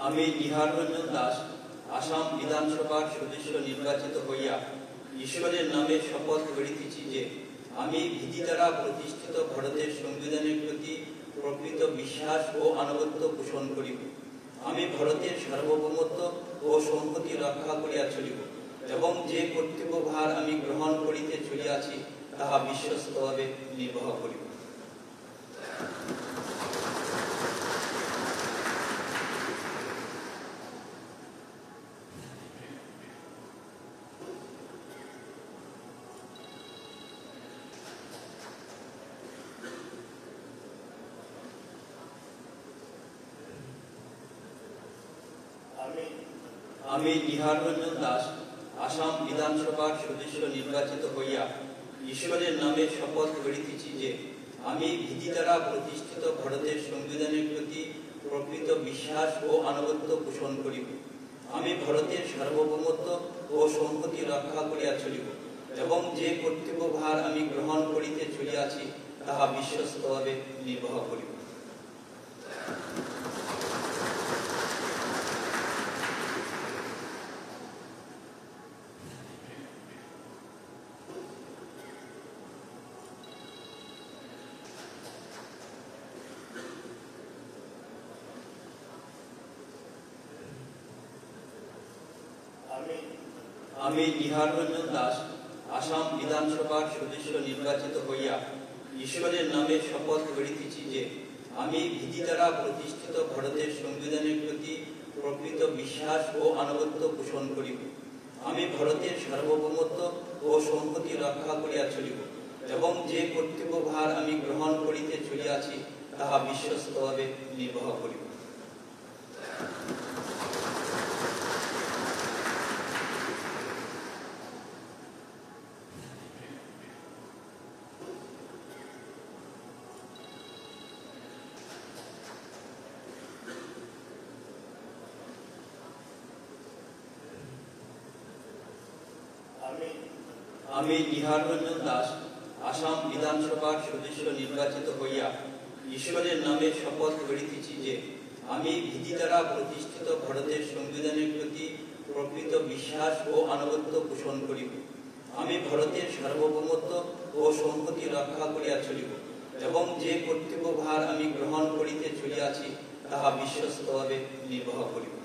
আমি নিহার রঞ্জন দাস আসাম বিধানসভার সদস্য নির্বাচিত হইয়া ঈশ্বরের নামে শপথ করিতেছি যে আমি বিধি দ্বারা প্রতিষ্ঠিত ভারতের সংবিধানের প্রতি প্রকৃত বিশ্বাস ও আনুগত্য পোষণ করিব। আমি ভারতের সার্বভৌমত্ব ও সংহতি রক্ষা করিয়া চলিব এবং যে কর্তব্যভার আমি গ্রহণ করিতে চলিয়াছি তাহা বিশ্বস্তভাবে নির্বাহ করিব। আমি নিহার রঞ্জন দাস আসাম বিধানসভার সদস্য নির্বাচিত হইয়া ঈশ্বরের নামে শপথ করিতেছি যে আমি বিধি দ্বারা প্রতিষ্ঠিত ভারতের সংবিধানের প্রতি প্রকৃত বিশ্বাস ও আনুগত্য পোষণ করিব। আমি ভারতের সার্বভৌমত্ব ও সংহতি রক্ষা করিয়া চলিব এবং যে কর্তব্যভার আমি গ্রহণ করিতে চলিয়াছি তাহা বিশ্বস্তভাবে নির্বাহ করিব। আমি নিহার রঞ্জন দাস আসাম বিধানসভার সদস্য নির্বাচিত হইয়া ঈশ্বরের নামে শপথ করিতেছি যে আমি বিধি দ্বারা প্রতিষ্ঠিত ভারতের সংবিধানের প্রতি প্রকৃত বিশ্বাস ও আনুগত্য পোষণ করিব। আমি ভারতের সার্বভৌমত্ব ও সংহতি রক্ষা করিয়া চলিব এবং যে কর্তব্যভার আমি গ্রহণ করিতে চলিয়াছি তাহা বিশ্বস্তভাবে নির্বাহ করিব। আমি নিহার রঞ্জন দাস আসাম বিধানসভার সদস্য নির্বাচিত হইয়া ঈশ্বরের নামে শপথ করিতেছি যে আমি বিধি দ্বারা প্রতিষ্ঠিত ভারতের সংবিধানের প্রতি প্রকৃত বিশ্বাস ও আনুগত্য পোষণ করিব। আমি ভারতের সার্বভৌমত্ব ও সংহতি রক্ষা করিয়া চলিব এবং যে কর্তব্যভার আমি গ্রহণ করিতে চলিয়াছি তাহা বিশ্বস্তভাবে নির্বাহ করিব।